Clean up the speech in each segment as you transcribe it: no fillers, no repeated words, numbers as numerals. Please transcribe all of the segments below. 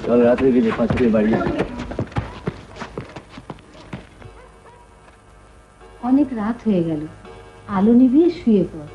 चल रात्रि के लिए 5 बजे बाड़ी অনেক রাত হয়ে গেল, আলো নিভিয়ে শুয়ে পড়।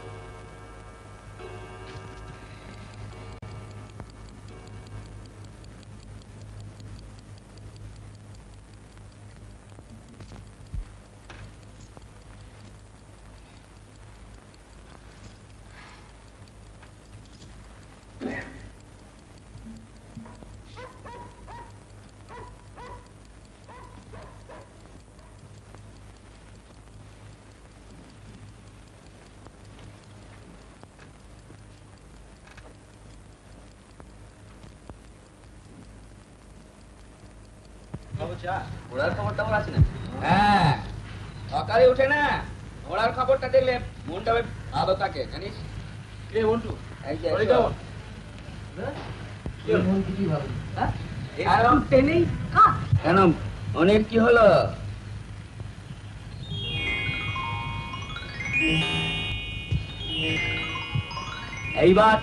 ঘোড়ার খবরটা আমার আছে না? হ্যাঁ, সকালে উঠে না ঘোড়ার খবরটা দেখলে মনটা ভালো থাকে, জানিস? কে বন্ধু? টেনেই কেন অনেক কি হলো? এইবার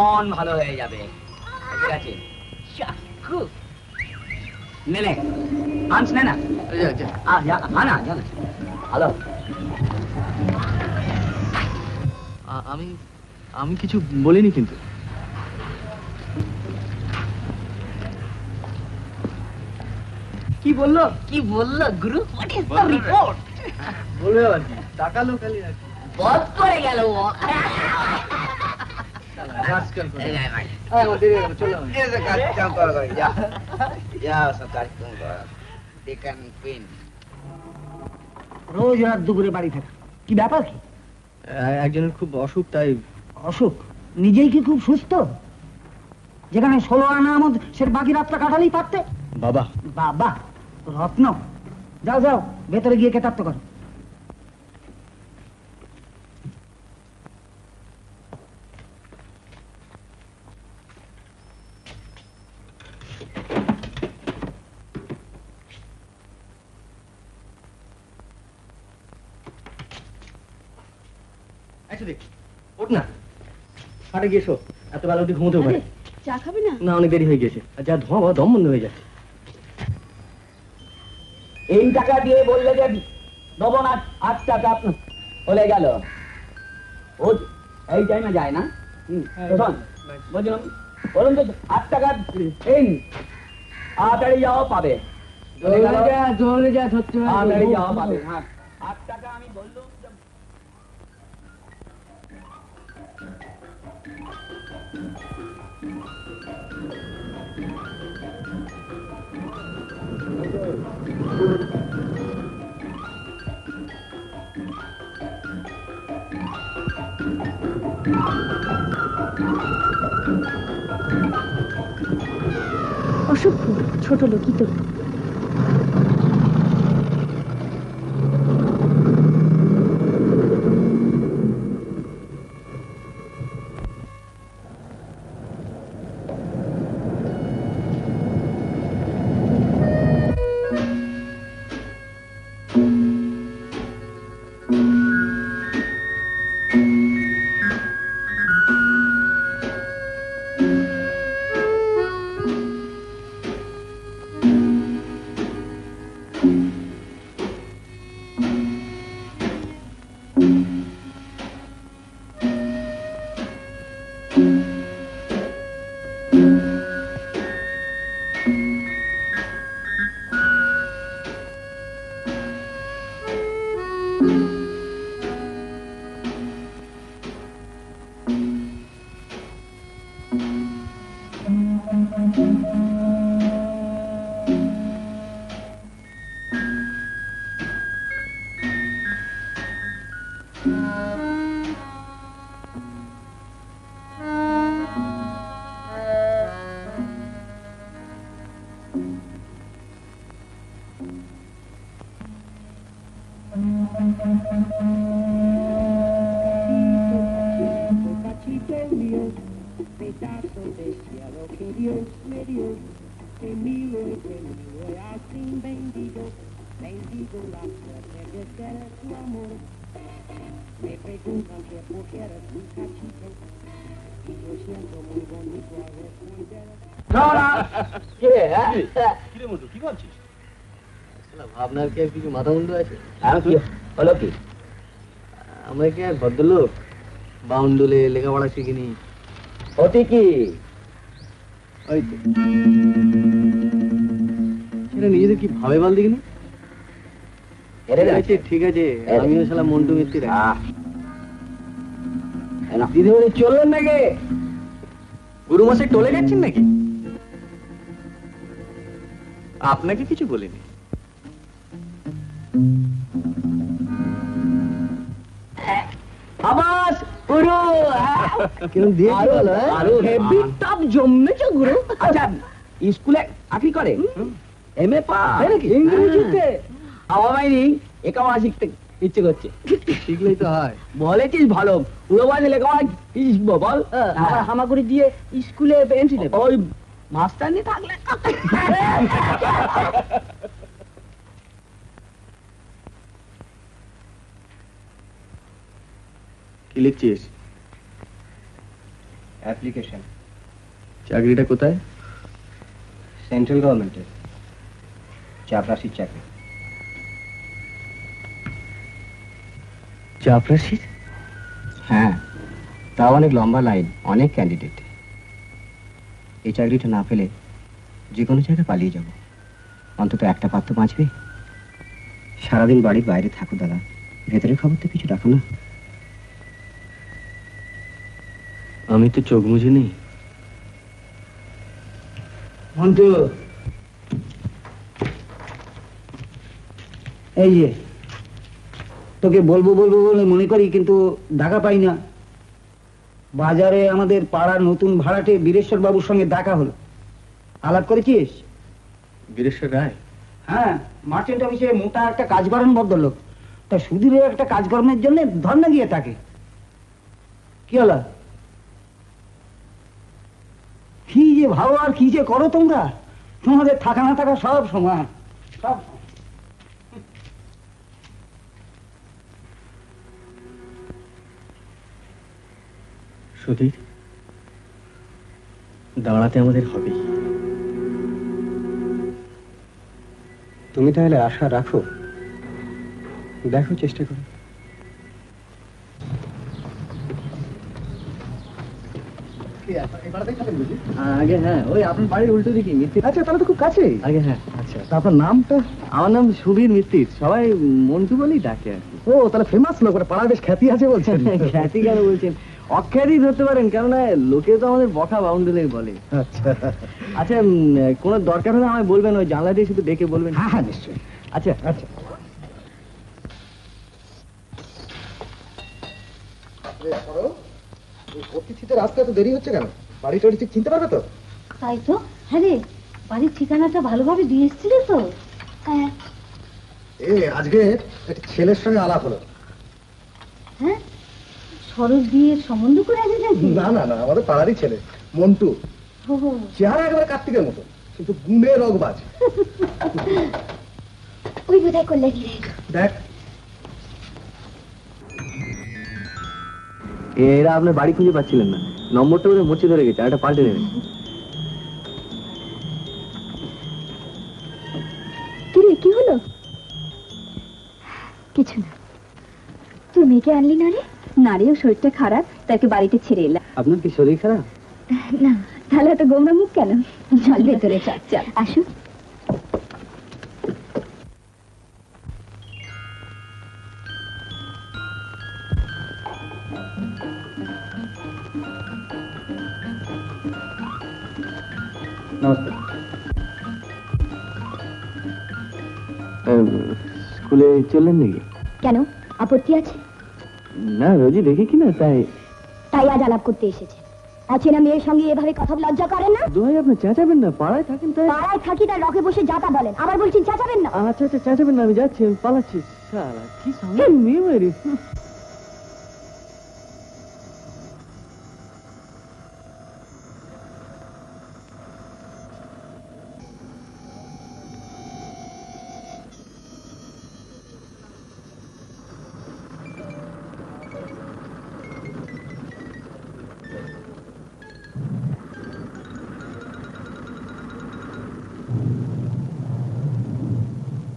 অন ভালো হয়ে যাবে। ঠিক আছে, নে নে আনস নে না, আনা জানা ভালো। আমি কিছু বলিনি কিন্তু। কি বললো গুরু? রিপোর্ট বলবে আর কি, তাকালো খালি আর কি। বধ করে গেল ও। রোজ রাত দুপুরে বাড়ি থাকা, কি ব্যাপার কি? একজনের খুব অসুখ, তাই। অসুখ? নিজেই কি খুব সুস্থ? যেখানে 16 আনা আমদ, সে বাকি রাতটা কাটালেই পারতে। বাবা বাবা রত্ন, যাও যাও ভেতরে গিয়ে কেতাত্ত করো। ওঠ না, হাটে গিয়ে এসো। এত বেলা অব্দি ঘুমোতেও পারে চা খাবি না? না, অনেক দেরি হয়ে গেছে। আর যা ধোঁয়া বাবা, দম বন্ধ হয়ে যাচ্ছে। এই টাকা দিয়ে বললে যে দেবো না, 8 টাকা হলে গেল। ও এই টাইমে যায় না। বুঝলাম, বলুন তো 8 টাকা এই তাড়াতাড়ি যাওয়া পাবে। জোরে যা ধরতে তাড়াতাড়ি যাওয়া পাবে। হ্যাঁ, 8 টাকা আমি বললাম। অসভ্য ছোট লোকই তো। কি ভাবছিস? ভাবনার কি আর কিছু মাথা মুন্ডু আছে? হলো কি? আমরা কি আর ভদ্রলোক বাউন্ডুলে লেখাপড়া শিখিনি? অতি কি ওই তো সেটা নিজেদের কি ভাবে বল দেখিনি। ঠিক আছে, আমিও শালা মন্টু মিত্তি রাখি। দিদিমণি চললেন নাকি? গুরুমশাই টলে যাচ্ছেন নাকি? আপনাকে কিছু বলিনি। আবাস গুরু কেন দিয়েছি বলো? হেভি টপ জমেছে গুরু। আচ্ছা, স্কুলে চাকরি করে, এমএ পাস ইংরেজিতে। আমার মাইনি লেখাপড়া শিখতে ইচ্ছে করছে। শিখলেই তো হয়। বলেছিস ভালো, পুরো বয়সে লেখাপড়া শিখবো বল। হামাগুড়ি দিয়ে স্কুলে এন্ট্রি নেবে। ওই মাস্টারনি থাকলে কি লিখছিস? অ্যাপ্লিকেশন। চাকরিটা কোথায়? সেন্ট্রাল গভর্নমেন্টের চাপরাশির চাকরি। চাপরাশির? হ্যাঁ, তাও অনেক লম্বা লাইন, অনেক ক্যান্ডিডেট। এই চাকরিটা না পেলে যে কোনো জায়গায় পালিয়ে যাব, অন্তত একটা পাত্র বাঁচবে। সারাদিন বাড়ির বাইরে থাকো দাদা, ভেতরের খবর তো কিছু রাখো না। আমি তো চোখ মুছে নেই। মন্টু, এই যে তোকে বলবো বলবো বলে মনে করি, কিন্তু দেখা পাই না। বাজারে আমাদের পাড়ার নতুন ভাড়াটে বীরেশ্বর বাবুর সঙ্গে দেখা হলো। আলাপ করেছিস? বীরেশ্বর রায়? হ্যাঁ, মার্চেন্ট অফিসে মোটা একটা কাজ করেন ভদ্রলোক। তা সুধীরের একটা কাজকর্মের জন্য ধর্ণা দিয়ে থাকে। কি হলো? কি যে ভাবো আর কি যে করো তোমরা, তোমাদের থাকা না থাকা সব সময় সব। সুধীর, দাঁড়াতে আমাদের হবে। তুমি তাহলে আশা রাখো, দেখো চেষ্টা করো। আগে হ্যাঁ, ওই আপনার বাড়ির উল্টো দিকে মিত্তির। আচ্ছা, তাহলে তো খুব কাছে। আগে হ্যাঁ। আচ্ছা, তা আপনার নামটা? আমার নাম সুবীর মিত্তির, সবাই মন্টু বলেই ডাকে আর কি। ও, তাহলে ফেমাস লোক, পাড়ার বেশ খ্যাতি আছে বলছেন। খ্যাতি কেন বলছেন? অখ্যাতি ধরতে পারেন, কেননা লোকে তো আমাদের বকা বাউন্ডুলেই বলে। আচ্ছা আচ্ছা, কোনো দরকার হলে আমায় বলবেন, ওই জানলা দিয়ে শুধু ডেকে বলবেন। হ্যাঁ হ্যাঁ, নিশ্চয়ই। আচ্ছা আচ্ছা, অতিথিদের আসতে এত দেরি হচ্ছে কেন? বাড়ি টাড়ি ঠিক চিনতে পারবে তো? তাই তো। হ্যাঁ রে, বাড়ির ঠিকানাটা ভালোভাবে দিয়ে এসেছিলে তো? হ্যাঁ। আজকে একটা ছেলের সঙ্গে আলাপ হলো। হ্যাঁ, সরোজ বিয়ের সম্বন্ধ করে আছে নাকি? না না না, আমাদের পাড়ারই ছেলে, মন্টু। ও, চেহারা একেবারে কার্তিকের মতো, কিন্তু গুণে রগবাজ। ওই বোধহয় করলে দেখ, এরা আপনার বাড়ি খুঁজে পাচ্ছিলেন না, নম্বরটা বোধহয় মুছে ধরে গেছে, একটা পাল্টে নেবেন। কি হলো? কিছু না। তুই মেয়েকে আনলি না রে? না রে, ও শরীরটা খারাপ, তাকে বাড়িতে ছেড়ে এলাম। আপনার কি শরীর খারাপ? না, তাহলে এত গোমরা মুখ কেন? চল ভেতরে, চল চল, আসো। নমস্কার। স্কুলে চললেন নাকি? কেন, আপত্তি আছে? না, রোজই দেখি কিনা, তাই। তাই আজ আলাপ করতে এসেছে। অচেনা মেয়ের সঙ্গে এভাবে কথা লজ্জা করেন না? দোহাই, আপনি চেঁচাবেন না, পাড়ায় থাকেন তাই। পাড়ায় থাকি, তার রকে বসে যাতা বলেন, আবার বলছেন চেঁচাবেন না। আচ্ছা আচ্ছা, চেঁচাবেন না, আমি যাচ্ছি, আমি পালাচ্ছি। শালা কি সামনে মেয়ে মেরি।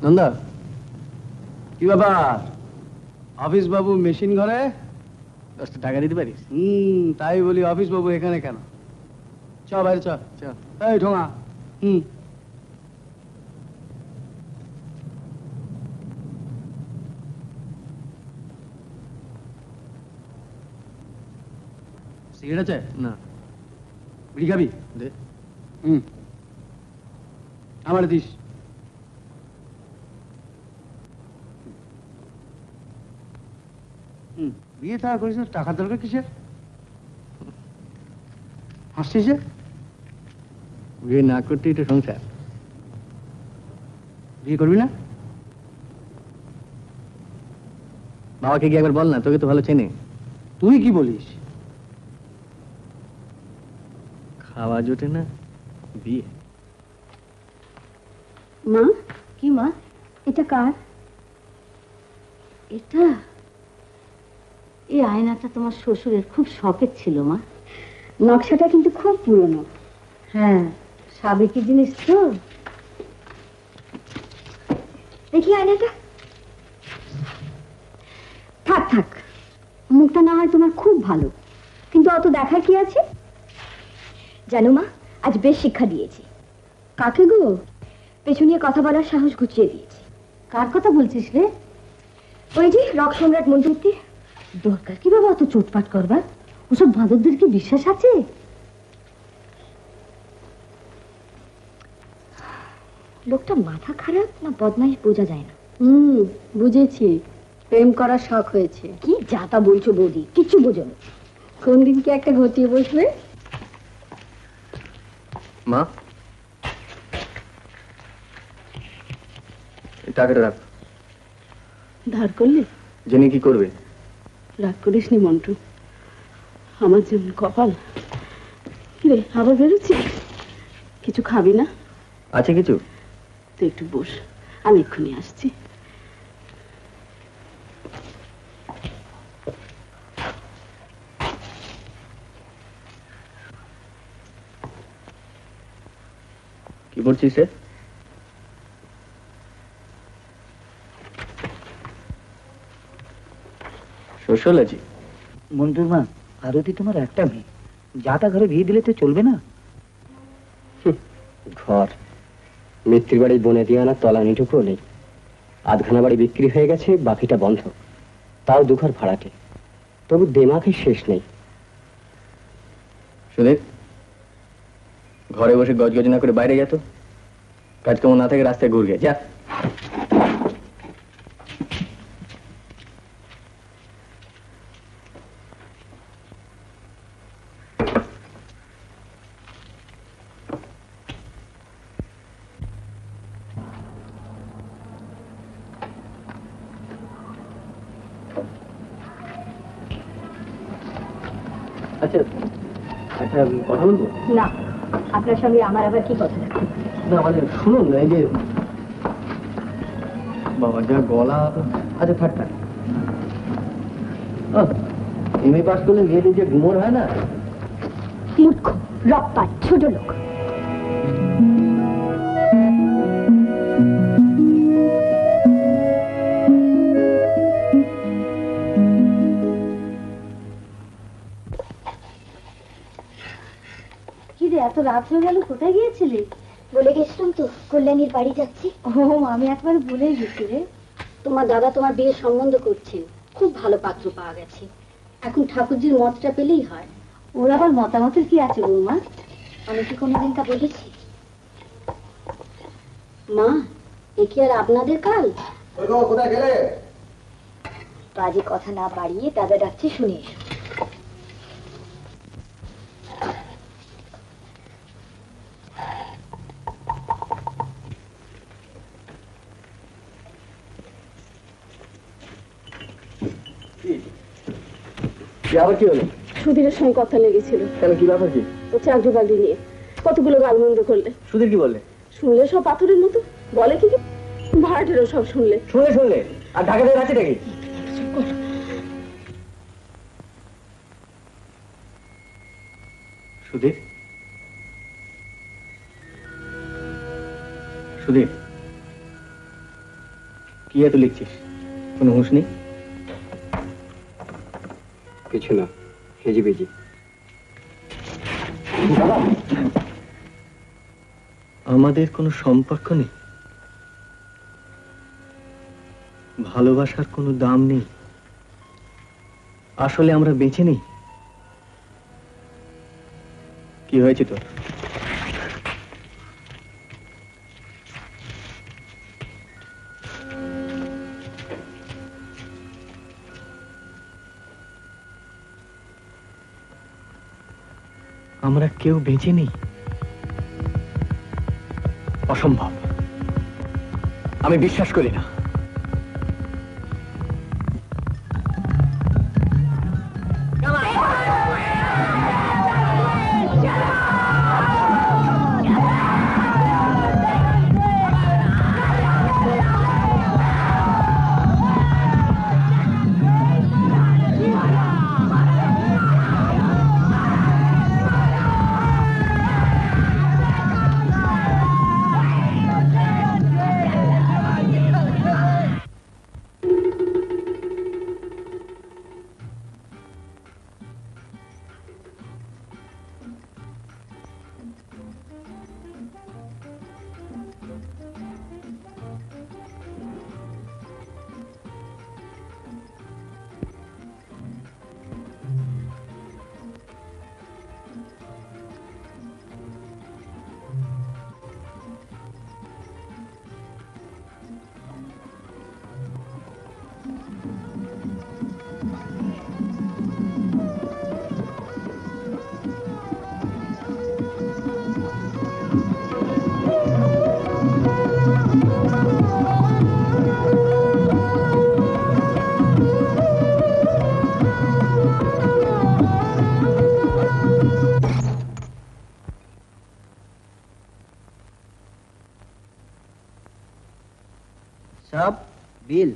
নন্দা, কি ব্যাপার? অফিস বাবু মেশিন ঘরে? 10 টাকা দিতে পারিস? তাই বলি, অফিস বাবু এখানে কেন? চ বাইরে, চ চ। এই ঠোঙা। সিগারেট আছে? না। বিড়ি খাবি? দে। আমার দিস। বিয়ে থাকা করিস না, টাকা দরকার কিসের? হাসছিস? বিয়ে না করতে এটা সংসার। বিয়ে করবি না? বাবাকে গিয়ে একবার বল না, তোকে তো ভালো চেনে। তুই কি বলিস? খাওয়া জোটে না, বিয়ে? মা, কি মা, এটা কার? এটা এই আয়নাটা তোমার শ্বশুরের খুব শখের ছিল মা। নকশাটা কিন্তু খুব পুরনো। হ্যাঁ, সাবেকি জিনিস তো। দেখি আয়নাটা। থাক থাক, মুখটা না হয় তোমার খুব ভালো, কিন্তু অত দেখার কি আছে? জানো মা, আজ বেশ শিক্ষা দিয়েছি। কাকে গো? পেছনিয়ে কথা বলার সাহস ঘুচিয়ে দিয়েছি। কার কথা বলছিস রে? ওই যে রক সম্রাট মন্ত্রী। দরকার কি বাবা অত চোটপাট করবার? ওসব বাঁদরদের কি বিশ্বাস আছে? লোকটা মাথা খারাপ না বদমাইশ বোঝা যায় না। বুঝেছি, প্রেম করার শখ হয়েছে। কি যাতা বলছো বৌদি, কিচ্ছু বোঝো না। কোন দিনকে একটা ঘটিয়ে বসবে। মা, টাকাটা রাখ। ধার করলে? জেনে কি করবে? রাগ করিস নি মন্টু, আমার যেমন কপাল। কিরে আবার বেরোচ্ছি? কিছু খাবি না? আছে কিছু? তুই একটু বস, আমি এক্ষুনি আসছি। কি করছিস রে? সোশ্যালজি? মন্টুর মা, আরতি তোমার একটা মেয়ে, যা তা ঘরে বিয়ে দিলে তো চলবে না। ঘর মিত্রির বাড়ি বনে দিয়ে আনা তলানিটুকুও নেই। আধখানা বাড়ি বিক্রি হয়ে গেছে, বাকিটা বন্ধ, তাও দুঘর ভাড়াটে। তবু দেমাকে শেষ নেই। সুদীপ, ঘরে বসে গজগজ না করে বাইরে যেত, কাজ কাম না থেকে রাস্তায় ঘুরগে যা। আচ্ছা, একটা কথা বলবো? না, আপনার সঙ্গে আমার আবার কি কথা থাকবে? না মানে শুনুন, এই যে বাবা যা গলা। আচ্ছা থাক থাক। এমএ পাস করলে মেয়েদের যে গুমর হয় না। মূর্খ, রকপাট, ছোট লোক। কি রে এত রাত হয়ে গেল, কোথায় গিয়েছিলি? বলে গেছিলাম তো, কল্যাণীর বাড়ি যাচ্ছি। ও, আমি একবার ভুলেই গেছি রে। তোমার দাদা তোমার বিয়ের সম্বন্ধ করছেন, খুব ভালো পাত্র পাওয়া গেছে। এখন ঠাকুরজির মতটা পেলেই হয়। ওর আবার মতামতের কি আছে বৌমা? আমি কি কোনোদিন তা বলেছি? মা, এ কি আর আপনাদের কাল? কোথায় গেলে? বাজে কথা না বাড়িয়ে দাদা ডাকছে, শুনে এসো। আবার কি হলো? সুধীরের সঙ্গে কথা লেগেছিল। কেন, কি ব্যাপার কি? ও চাকরি বাকরি নিয়ে কতগুলো গালমন্দ করলে। সুধীর কি বললে? শুনলে সব পাথরের মতো বলে কি কি, ভাড়াটেরও সব শুনলে। শুনলে আর ঢাকাতে আছে নাকি? সুধীর, সুধীর, কি এত লিখছিস? কোনো হুঁশ নেই? কিছু না, হেজিবিজি। আমাদের কোনো সম্পর্ক নেই, ভালোবাসার কোনো দাম নেই, আসলে আমরা বেঁচে নেই। কি হয়েছে তোর? আমরা কেউ বেঁচে নেই, অসম্ভব, আমি বিশ্বাস করি না। Yeah! সব বিল।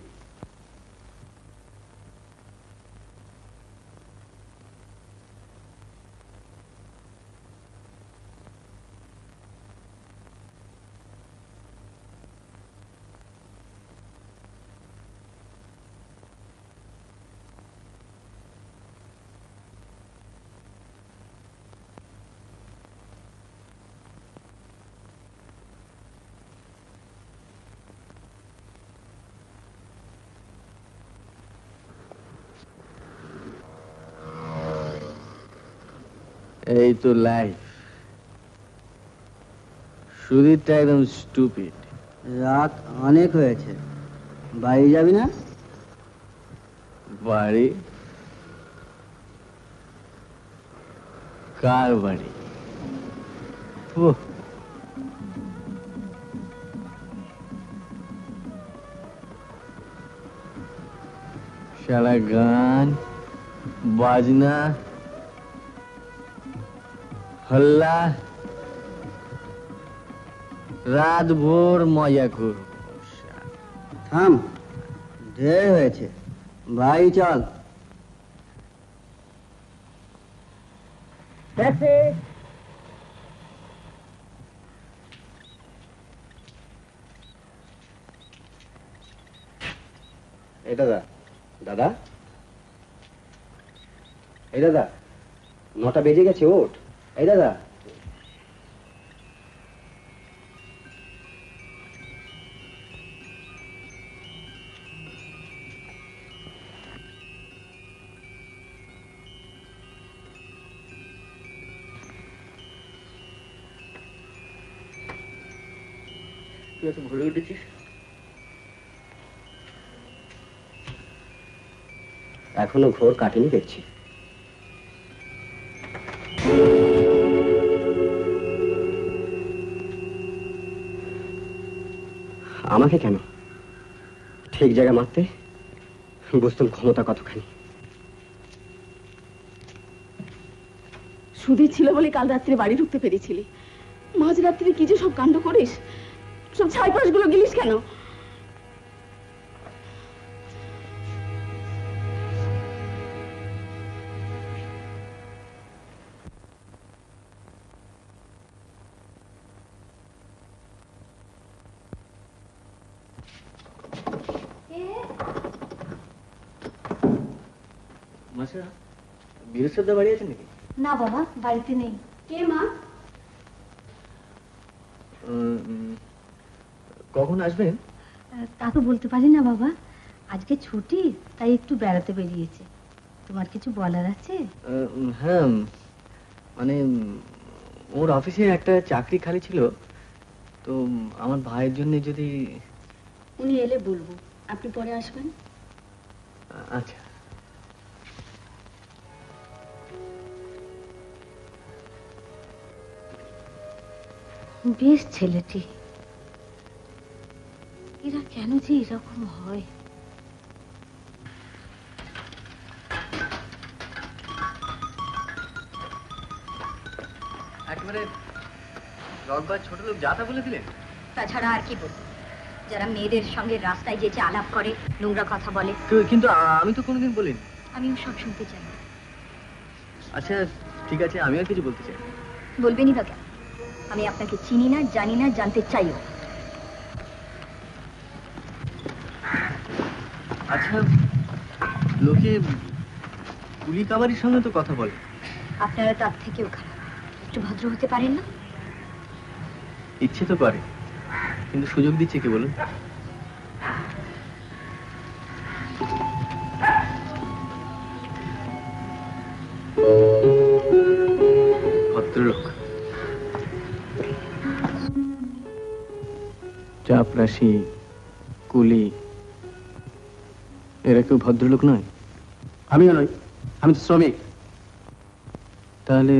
এই তো লাইফ। সুধীরটা একদম স্টুপিড। রাত অনেক হয়েছে, বাড়ি যাবি না? বাড়ি? কার বাড়ি? ওহ, শালা গান বাজনা হল্লা, রাত ভোর মজা করব। থাম, ঢের হয়েছে, বাড়ি চল। এই দাদা, দাদা, এই দাদা, 9টা বেজে গেছে, ওঠ। এই দাদা, তুই এত ভোরে উঠেছিস? এখনো ঘোর কাটেনি দেখছি। আমাকে কেন ঠিক জায়গা মারতে? বুঝতাম ক্ষমতা কতখানি। সুধীর ছিল বলে কাল রাত্রে বাড়ি ঢুকতে পেরেছিলি, মাঝরাত্রে কি যে সব কাণ্ড করিস, সব ছাইপাশ গুলো গিলিস কেন? মাসা, বীরেশ্বরদা বাড়ি আছেন নাকি? না বাবা, বাড়িতে নেই। কে মা? কখন আসবেন? তা তো বলতে পারি না বাবা, আজকে ছুটি, তাই একটু বেড়াতে বেরিয়েছে। তোমার কিছু বলার আছে? হ্যাঁ, মানে ওর অফিসে একটা চাকরি খালি ছিল, তো আমার ভাইয়ের জন্য যদি। উনি এলে বলবো, আপনি পরে আসবেন। আচ্ছা। বেশ ছেলেটি, এরা কেন যে এরকম হয়। একেবারে রকবার ছোট লোক যাতা বলে দিলেন। তাছাড়া আর কি বলবো? যারা মেয়েদের সঙ্গে রাস্তায় যেচে আলাপ করে, নোংরা কথা বলে, কিন্তু আমি তো কোনোদিন বলিনি। আমিও সব শুনতে চাই। আচ্ছা ঠিক আছে, আমি আর কিছু বলতে চাই। বলবেনই বা কেন? আমি আপনাকে চিনি না, জানি না, জানতে চাইও। আচ্ছা, লোকে কুলি কাবারির সঙ্গে তো কথা বলে। আপনারা তার থেকেও খারাপ। একটু ভদ্র হতে পারেন না? ইচ্ছে তো করে, কিন্তু সুযোগ দিচ্ছে কি বলুন? ভদ্রলোক, চাপরাশি, কুলি, এরা কেউ ভদ্রলোক নয়? আমিও নই, আমি তো শ্রমিক। তাহলে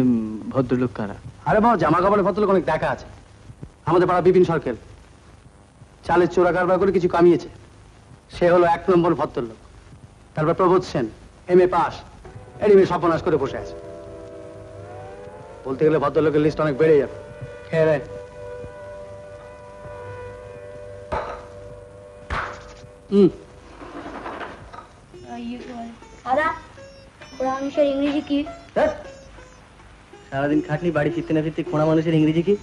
ভদ্রলোক কারা? আরে বাবা, জামা কাপড়ের ভদ্রলোক অনেক দেখা আছে। আমাদের পাড়া বিপিন সরকার চালের চোরা কারবার করে কিছু কামিয়েছে, সে হলো 1 নম্বর ভদ্রলোক। তারপর প্রবোধ সেন, MA পাস, এডিমে সর্বনাশ করে বসে আছে। বলতে গেলে ভদ্রলোকের লিস্ট অনেক বেড়ে যাবে। খেয়ে দাদা ওরা মানুষের ইংরেজি কি? সারাদিন খাটনি, বাড়ি ফিরতে না ফিরতে খোঁড়া মানুষের ইংরেজি কি?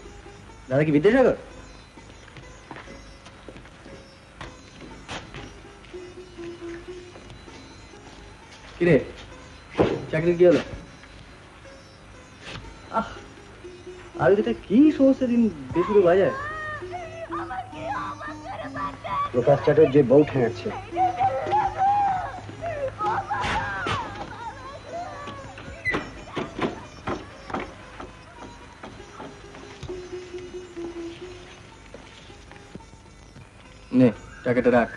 দাদা কি বিদ্যাসাগর? কিরে, চাকরি কি হলো? আর এটা কি সমস্ত দিন বেসুরে বাজায়? প্রকাশ চ্যাটার্জি বউ ঠেঙাচ্ছে। নে টাকাটা রাখ।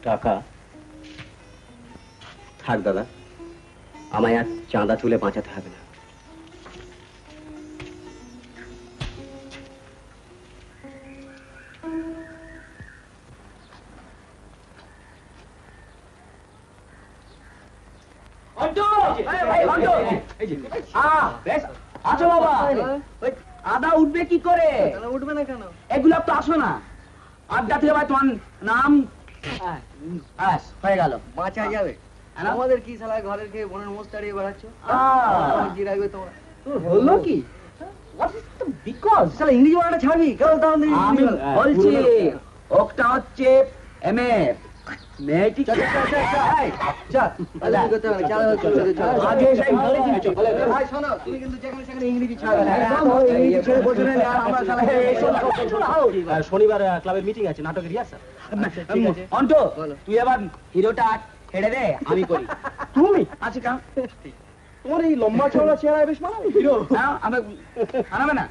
টাকা থাক দাদা, আমায় আর চাঁদা তুলে বাঁচাতে হবে না। আছো বাবা? ওই আদা উঠবে কি করে? উঠবে না কেন? এগুলো তো আসো না। আড্ডা থেকে ভাই তোমার নাম হয়ে গেল। বাঁচা যাবে? আমাদের কি শালা ঘরের খেয়ে বোনের মোষ তাড়িয়ে বেড়াচ্ছ? কি রাখবে তোমার? হলো কি? বিকজ শালা ইংরেজি বলাটা ছাড়বি কেন? আমি বলছি ওটা হচ্ছে এমএ মেয়েটি আগে সেই শোনো, তুমি কিন্তু যেখানে সেখানে ইংরেজি ছাড়বে না। শনিবার ক্লাবের মিটিং আছে, নাটকের রিহার্সাল। অন্টো তুই এবার হিরোটা ছেড়ে দে, আমি করি। তুমি আচ্ছা কেন তোমার এই লম্বা চওড়া চেহারা বেশ মানাবে হিরো। আমি আনাবে না।